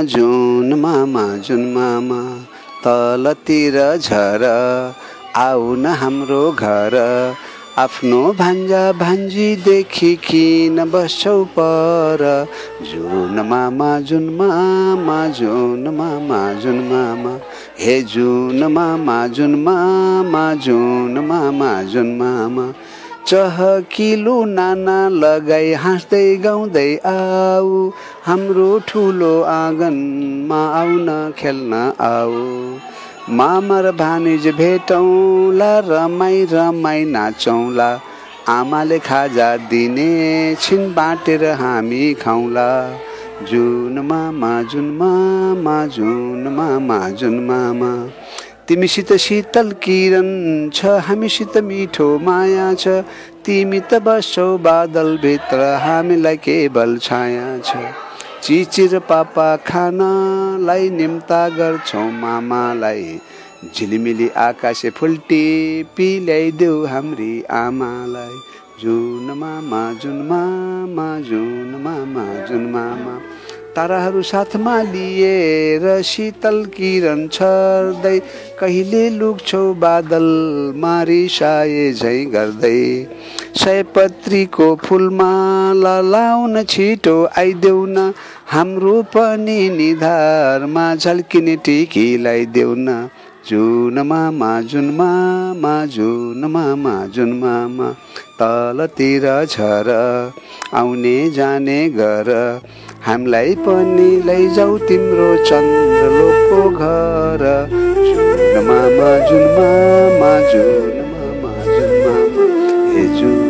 जुन मामा तलतिर झर आऊ न हाम्रो घर आफ्नो भान्जा भान्जी देखि किन बस्छौ पर जुन मामा हे जुन मामा चहकिलो नाना लगाई हाँस्दै गाउँदै आऊ हाम्रो ठुलो आँगनमा आउन खेल्न आऊ मामा र भानिज भेटौँला रमाई नाचौँला आमाले खाजा दिने छिन बाटेर हामी खाउँला जुन मामा तिमीसित शीतल किरण छ हामीसित मिठो माया छ तिमी त बस्छौ बादल भित्र हामीलाई केवल छाया छ चिचिर पापा खानालाई निम्ता गर्छौ मामालाई झिलिमिली आकाशे फुल्टी पिल्याइदेऊ हाम्री आमालाई जुन मामा ताराहरू साथमा लिएर शीतल किरण छर्दै कहिले लुक्छौ बादल मारिसाए झै गर्दै सयपत्रीको फुलमाला लाउन छिटो आइदेऊ न हाम्रो पनि निधारमा झल्किने टिकी लगाइदेऊ न जुन मामा तलतिर झर आउने जाने गर हामीलाई पनि लैजाऊ तिम्रो चन्द्रलोकको घर जुन मामा हे जुन